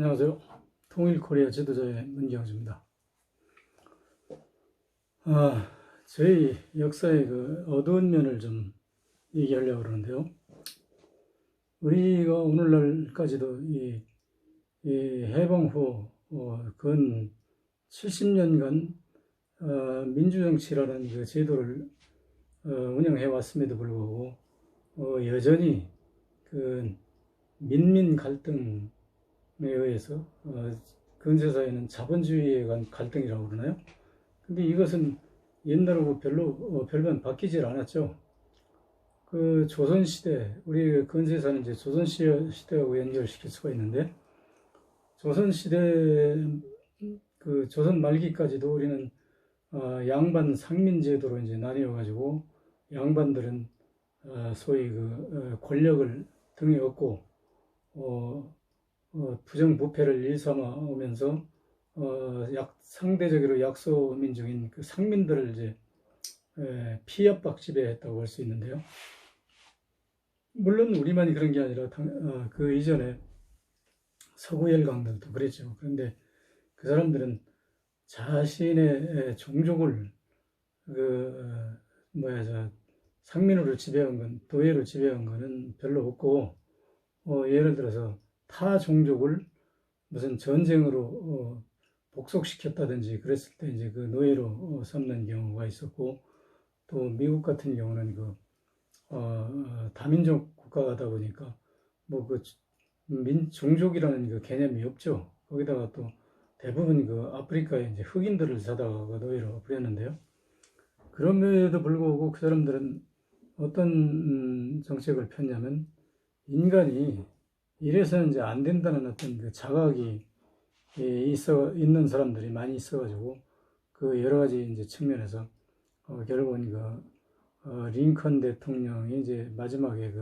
안녕하세요. 통일코리아 지도자의 문경주입니다. 저희 역사의 그 어두운 면을 좀 얘기하려고 그러는데요. 우리가 오늘날까지도 이 해방 후 근 70년간 민주정치라는 그 제도를 운영해 왔음에도 불구하고 여전히 그 민민 갈등에 의해서 근세사회는 자본주의에 관한 갈등이라고 그러나요? 근데 이것은 옛날하고 별반 바뀌질 않았죠. 그 조선시대, 우리 근세사는 이제 조선시대하고 연결시킬 수가 있는데, 조선시대, 그 조선 말기까지도 우리는 양반 상민제도로 이제 나뉘어가지고, 양반들은 소위 그 권력을 등에 업고, 부정부패를 일삼아 오면서 상대적으로 약소민족인 그 상민들을 이제 피압박 지배했다고 할 수 있는데요. 물론 우리만이 그런 게 아니라 그 이전에 서구 열강들도 그랬죠. 그런데 그 사람들은 자신의 종족을 상민으로 지배한 건, 도예로 지배한 거는 별로 없고, 예를 들어서 타 종족을 무슨 전쟁으로 복속시켰다든지 그랬을 때 이제 그 노예로 삼는 경우가 있었고, 또 미국 같은 경우는 다민족 국가다 보니까 뭐 그 종족이라는 그 개념이 없죠. 거기다가 또 대부분 그 아프리카에 이제 흑인들을 사다가 노예로 부렸는데요. 그럼에도 불구하고 그 사람들은 어떤 정책을 폈냐면, 인간이 이래서는 이제 안 된다는 어떤 그 자각이 있는 사람들이 많이 있어가지고, 그 여러 가지 이제 측면에서 결국은 링컨 대통령이 이제 마지막에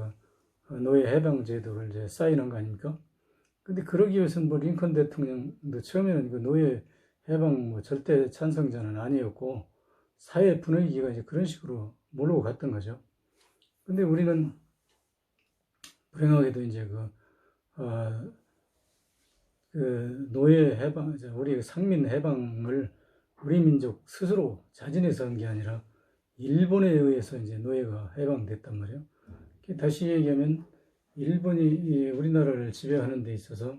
노예 해방 제도를 이제 사인한 거 아닙니까? 근데 그러기 위해서는 뭐 링컨 대통령도 처음에는 그 노예 해방 뭐 절대 찬성자는 아니었고, 사회 분위기가 이제 그런 식으로 몰고 갔던 거죠. 근데 우리는 불행하게도 이제 노예 해방, 우리 상민 해방을 우리 민족 스스로 자진해서 한 게 아니라 일본에 의해서 이제 노예가 해방됐단 말이에요. 다시 얘기하면 일본이 우리나라를 지배하는 데 있어서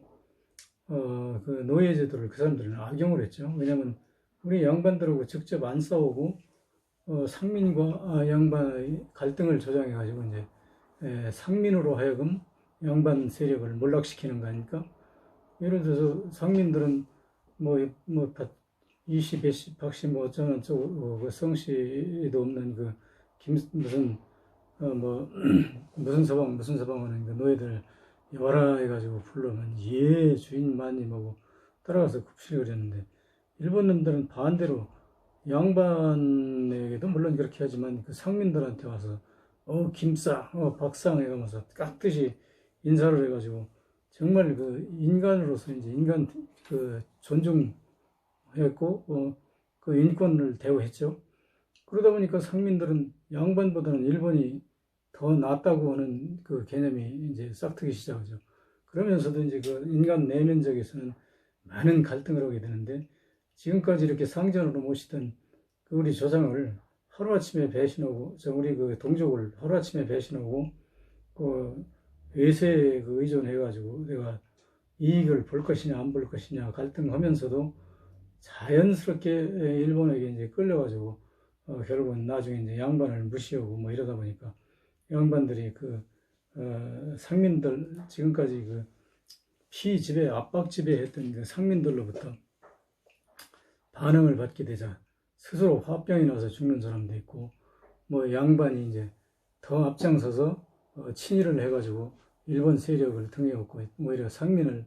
그 노예 제도를 그 사람들은 악용을 했죠. 왜냐하면 우리 양반들하고 직접 안 싸우고 상민과 양반의 갈등을 조장해가지고 이제 상민으로 하여금 양반 세력을 몰락시키는 거 아닙니까? 예를 들어서 상민들은 뭐 20, 100시, 박씨 뭐 어쩌고저쩌고 그 성씨도 없는 무슨 서방 하는 그 노예들 와라 해가지고 부르면 예 주인마님 하고 따라가서 굽시려 그랬는데, 일본 놈들은 반대로 양반에게도 물론 그렇게 하지만 그 상민들한테 와서 김상 박상 해가면서 깍듯이 인사를 해가지고 정말 그 인간으로서 이제 인간 존중했고 그 인권을 대우했죠. 그러다 보니까 상민들은 양반보다는 일본이 더 낫다고 하는 그 개념이 이제 싹트기 시작하죠. 그러면서도 이제 그 인간 내면적에서는 많은 갈등을 하게 되는데, 지금까지 이렇게 상전으로 모시던 그 우리 조상을 하루아침에 배신하고, 우리 그 동족을 하루아침에 배신하고, 외세에 의존해가지고 내가 이익을 볼 것이냐 안 볼 것이냐 갈등하면서도 자연스럽게 일본에게 이제 끌려가지고 결국은 나중에 이제 양반을 무시하고 뭐 이러다 보니까 양반들이 상민들, 지금까지 피지배, 압박 지배했던 그 상민들로부터 반응을 받게 되자 스스로 화병이 나서 죽는 사람도 있고, 뭐 양반이 이제 더 앞장서서 친일을 해가지고 일본 세력을 등에 업고 오히려 상민을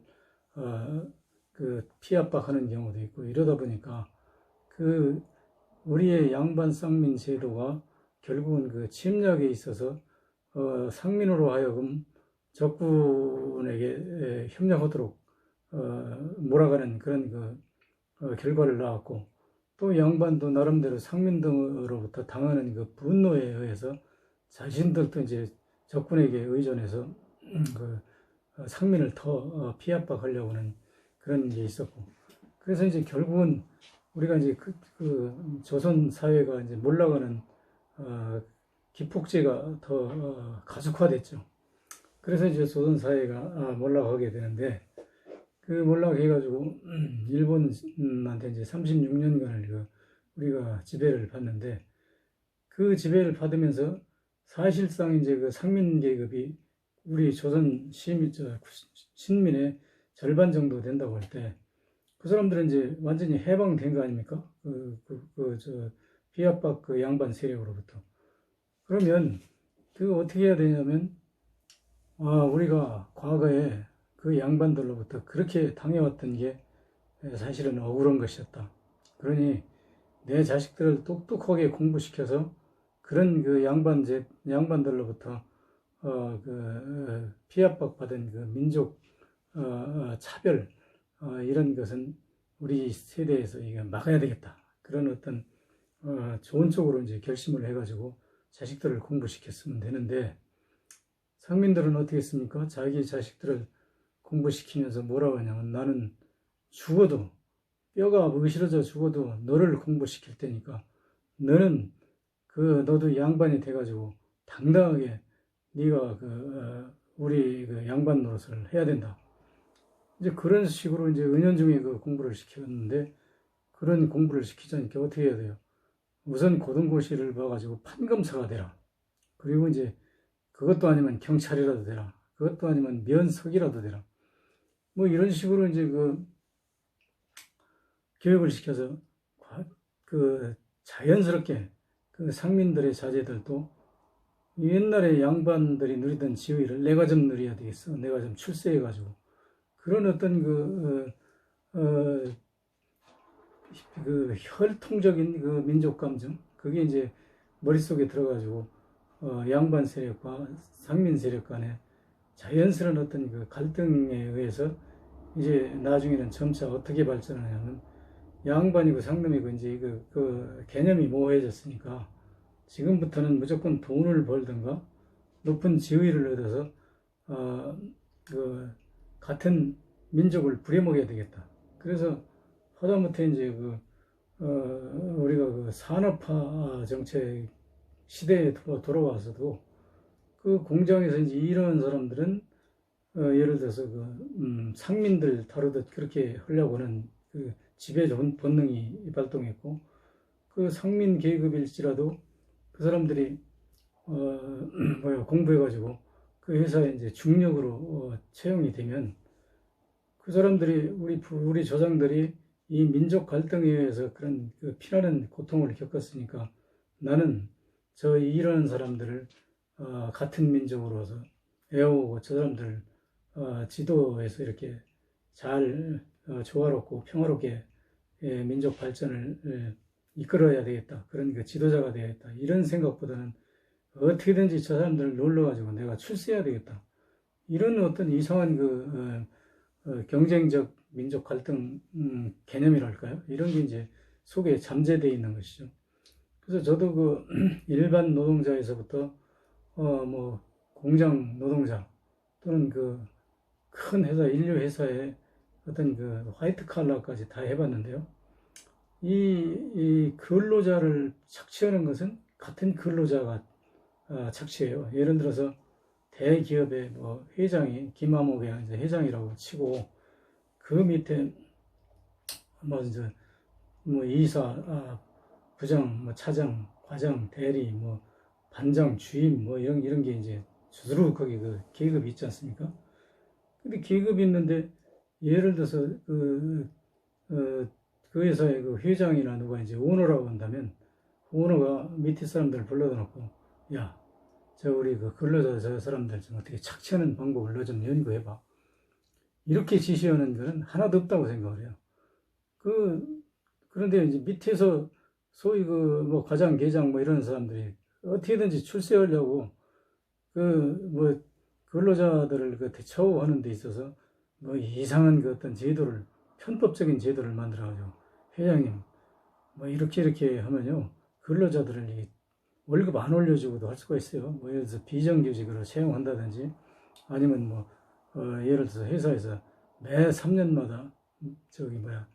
피압박하는 경우도 있고, 이러다 보니까 우리의 양반 쌍민 제도가 결국은 그 침략에 있어서 상민으로 하여금 적군에게 협력하도록 몰아가는 그런 결과를 낳았고, 또 양반도 나름대로 상민들로부터 당하는 그 분노에 의해서 자신들도 이제 적군에게 의존해서 상민을 더 피압박하려고 하는 그런 게 있었고. 그래서 이제 결국은 우리가 이제 조선 사회가 이제 몰락하는 기폭제가 더 가속화됐죠. 그래서 이제 조선 사회가 몰락하게 되는데, 그 몰락해가지고 일본한테 이제 36년간을 우리가 지배를 받는데, 그 지배를 받으면서 사실상 이제 그 상민 계급이 우리 조선 신민의 절반 정도 된다고 할 때, 그 사람들은 이제 완전히 해방된 거 아닙니까? 비압박 그 양반 세력으로부터. 그러면 어떻게 해야 되냐면, 우리가 과거에 그 양반들로부터 그렇게 당해왔던 게 사실은 억울한 것이었다. 그러니 내 자식들을 똑똑하게 공부시켜서 그런 그 양반들로부터 피압박 받은 그 민족 차별 이런 것은 우리 세대에서 이게 막아야 되겠다. 그런 어떤 좋은 쪽으로 이제 결심을 해가지고 자식들을 공부시켰으면 되는데, 상민들은 어떻게 했습니까? 자기 자식들을 공부시키면서 뭐라고 하냐면, 나는 죽어도 뼈가 으스러져 죽어도 너를 공부시킬 테니까 너는 너도 양반이 돼가지고 당당하게 네가 우리 양반 노릇을 해야 된다. 이제 그런 식으로 이제 은연중에 공부를 시켰는데, 그런 공부를 시키자니까 어떻게 해야 돼요? 우선 고등고시를 봐가지고 판검사가 되라. 그리고 이제 그것도 아니면 경찰이라도 되라. 그것도 아니면 면석이라도 되라. 뭐 이런 식으로 이제 교육을 시켜서 자연스럽게 상민들의 자제들도 옛날에 양반들이 누리던 지위를 내가 좀 누려야 되겠어. 내가 좀 출세해가지고. 그런 어떤 혈통적인 민족 감정, 그게 이제 머릿속에 들어가지고 양반 세력과 상민 세력 간의 자연스러운 어떤 갈등에 의해서 이제 나중에는 점차 어떻게 발전하냐면, 양반이고 상놈이고 이제 개념이 모호해졌으니까 지금부터는 무조건 돈을 벌든가 높은 지위를 얻어서 같은 민족을 부려먹어야 되겠다. 그래서 하다못해 이제 우리가 산업화 정책 시대에 돌아와서도 공장에서 이제 일하는 사람들은 예를 들어서 상민들 다루듯 그렇게 하려고는 지배 본능이 발동했고, 상민 계급일지라도 그 사람들이 공부해가지고 그 회사에 이제 중력으로 채용이 되면, 그 사람들이 우리 조상들이 이 민족 갈등에 의해서 그런 피나는 고통을 겪었으니까, 나는 저 일하는 사람들을 같은 민족으로서 애워오고 저 사람들을 지도에서 이렇게 잘 조화롭고 평화롭게 민족 발전을 이끌어야 되겠다. 그런 지도자가 되겠다. 이런 생각보다는 어떻게든지 저 사람들을 놀러가지고 내가 출세해야 되겠다. 이런 어떤 이상한 경쟁적 민족 갈등 개념이랄까요? 이런 게 이제 속에 잠재되어 있는 것이죠. 그래서 저도 일반 노동자에서부터 공장 노동자 또는 큰 회사, 인류 회사의 어떤 화이트 칼라까지 다 해봤는데요. 이 근로자를 착취하는 것은 같은 근로자가 착취해요. 예를 들어서 대기업의 회장이 김아목의 이제 회장이라고 치고, 그 밑에 이사, 부장, 차장, 과장, 대리, 반장, 주임 이런 게 이제 주스룩하게 계급이 있지 않습니까? 근데 계급이 있는데, 예를 들어서 그 회사의 회장이나 누가 이제 오너라고 한다면, 오너가 밑에 사람들을 불러다 놓고, 야, 우리 근로자 저 사람들 좀 어떻게 착취하는 방법을 너 좀 연구해봐. 이렇게 지시하는 거는 하나도 없다고 생각을 해요. 그런데 이제 밑에서 소위 과장, 계장 이런 사람들이 어떻게든지 출세하려고 근로자들을 대처하는 데 있어서 이상한 어떤 제도를, 편법적인 제도를 만들어가지고, 회장님, 이렇게 하면요, 근로자들을 월급 안 올려주고도 할 수가 있어요. 예를 들어서 비정규직으로 채용한다든지, 아니면 예를 들어서 회사에서 매 3년마다 저기 뭐야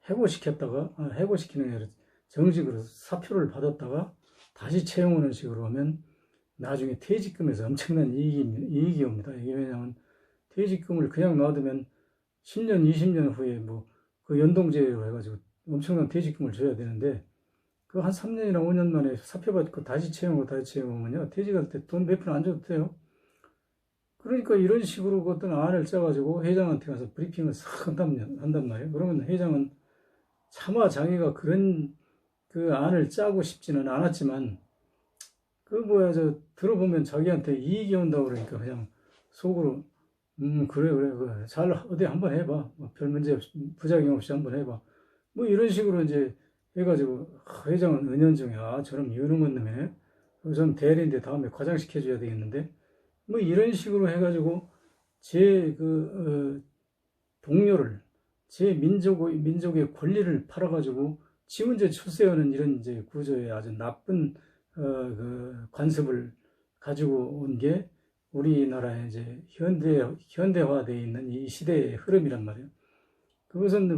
해고시켰다가 해고시키는 게 아니라 정식으로 사표를 받았다가 다시 채용하는 식으로 하면 나중에 퇴직금에서 엄청난 이익이 옵니다. 이게 왜냐하면 퇴직금을 그냥 놔두면 10년, 20년 후에 뭐 그 연동제로 해가지고 엄청난 퇴직금을 줘야 되는데 그 한 3년이나 5년 만에 사표 받고 다시 채용하면요 퇴직할 때 돈 몇 푼 안 줘도 돼요. 그러니까 이런 식으로 어떤 안을 짜가지고 회장한테 가서 브리핑을 싹 한단 말이에요. 그러면 회장은 차마 자기가 그런 그 안을 짜고 싶지는 않았지만 그 뭐야 저 들어보면 자기한테 이익이 온다고 그러니까 그냥 속으로 그래 잘 어디 한번 해봐 뭐 별 문제 없이 부작용 없이 한번 해봐 뭐 이런 식으로 이제 해가지고 회장은 은연중에 저럼 유능한 놈이네 전 대리인데 다음에 과장 시켜줘야 되겠는데 뭐 이런 식으로 해가지고 제 동료를 제 민족의 권리를 팔아가지고 지 혼자 출세하는 이런 이제 구조의 아주 나쁜 그 관습을 가지고 온 게 우리나라의 이제 현대화되어 있는 이 시대의 흐름이란 말이에요. 그것은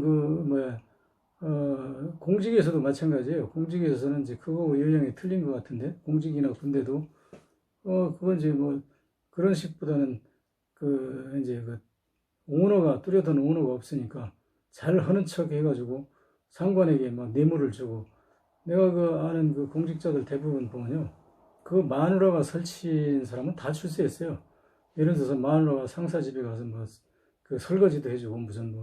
공직에서도 마찬가지예요. 공직에서는 이제 그거 유형이 틀린 것 같은데 공직이나 군대도 그건 이제 뭐 그런 식보다는 이제 오너가 뚜렷한 오너가 없으니까 잘 하는 척 해가지고 상관에게 막 뇌물을 주고 내가 아는 공직자들 대부분 보면요 그 마누라가 설치인 사람은 다 출세했어요. 예를 들어서 마누라가 상사 집에 가서 뭐 설거지도 해주고 무슨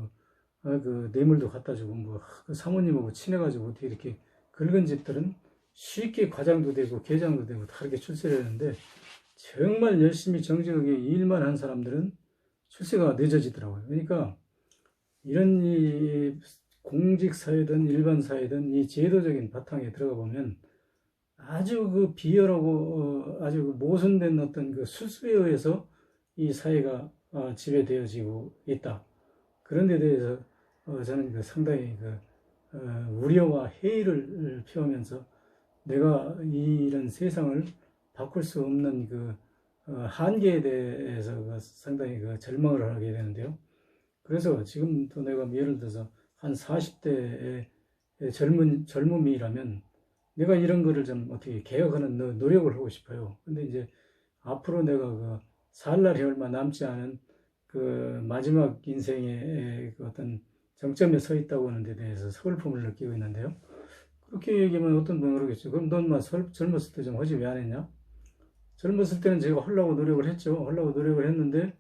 뇌물도 갖다 주고 그 사모님하고 친해가지고 어떻게 이렇게 긁은 집들은 쉽게 과장도 되고 계장도 되고 다 이렇게 출세를 했는데 정말 열심히 정직하게 일만 한 사람들은 출세가 늦어지더라고요. 그러니까 이런 이 공직사회든 일반사회든 이 제도적인 바탕에 들어가 보면 아주 비열하고 아주 모순된 어떤 수수에 의해서 이 사회가 지배되어지고 있다. 그런 데 대해서 저는 상당히 우려와 회의를 표하면서 내가 이런 세상을 바꿀 수 없는 한계에 대해서 상당히 절망을 하게 되는데요. 그래서 지금도 내가 예를 들어서 한 40대의 젊음이라면 내가 이런 거를 좀 어떻게 개혁하는 노력을 하고 싶어요. 근데 이제 앞으로 내가 살 날이 얼마 남지 않은 마지막 인생의 어떤 정점에 서 있다고 하는 데 대해서 서글픔을 느끼고 있는데요. 그렇게 얘기하면 어떤 분은 그러겠죠. 그럼 넌 젊었을 때 좀 하지 왜 안 했냐? 젊었을 때는 제가 하려고 노력을 했죠. 하려고 노력을 했는데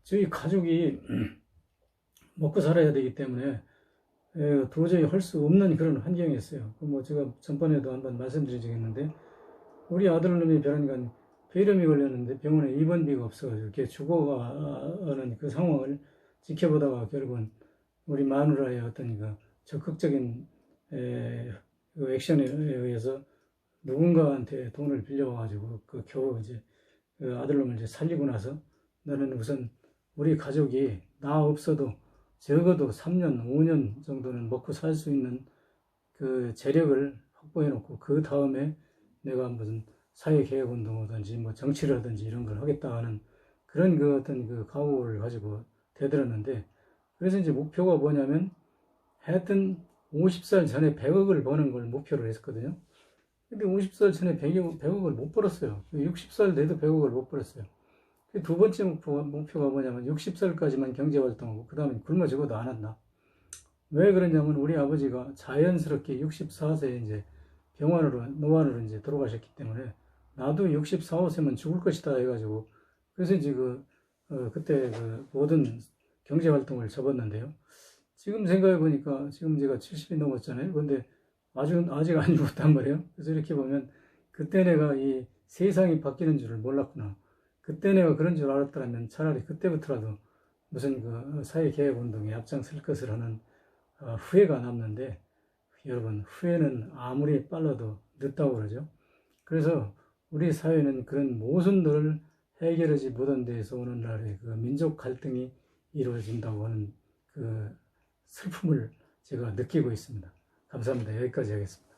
저희 가족이 먹고 살아야 되기 때문에 도저히 할 수 없는 그런 환경이었어요. 제가 전번에도 한번 말씀드린 적이 있는데 우리 아들놈이 벼랑간 폐렴이 걸렸는데 병원에 입원비가 없어가지고 이렇게 죽어가는 그 상황을 지켜보다가 결국은 우리 마누라의 어떤 적극적인 액션에 의해서 누군가한테 돈을 빌려가지고 겨우 이제 아들놈을 이제 살리고 나서 나는 우선 우리 가족이 나 없어도 적어도 3년, 5년 정도는 먹고 살 수 있는 재력을 확보해 놓고 그 다음에 내가 무슨 사회개혁운동이든지 뭐 정치를 하든지 이런 걸 하겠다 하는 그런 어떤 각오를 가지고 대들었는데 그래서 이제 목표가 뭐냐면 하여튼 50살 전에 100억을 버는 걸 목표로 했었거든요. 근데 50살 전에 100억을 못 벌었어요. 60살 돼도 100억을 못 벌었어요. 두 번째 목표가 뭐냐면 60살까지만 경제활동하고 그 다음에 굶어 죽어도 안 한다. 왜 그러냐면 우리 아버지가 자연스럽게 64세에 이제 노안으로 이제 돌아가셨기 때문에 나도 64, 5세면 죽을 것이다 해가지고 그래서 이제 그때 모든 경제활동을 접었는데요. 지금 생각해 보니까 지금 제가 70이 넘었잖아요. 근데 아직 안 죽었단 말이에요. 그래서 이렇게 보면 그때 내가 이 세상이 바뀌는 줄을 몰랐구나. 그때 내가 그런 줄 알았더라면 차라리 그때부터라도 무슨 사회개혁운동에 앞장설 것을 하는 후회가 남는데 여러분 후회는 아무리 빨라도 늦다고 그러죠. 그래서 우리 사회는 그런 모순들을 해결하지 못한 데에서 오늘날의 민족 갈등이 이루어진다고 하는 슬픔을 제가 느끼고 있습니다. 감사합니다. 여기까지 하겠습니다.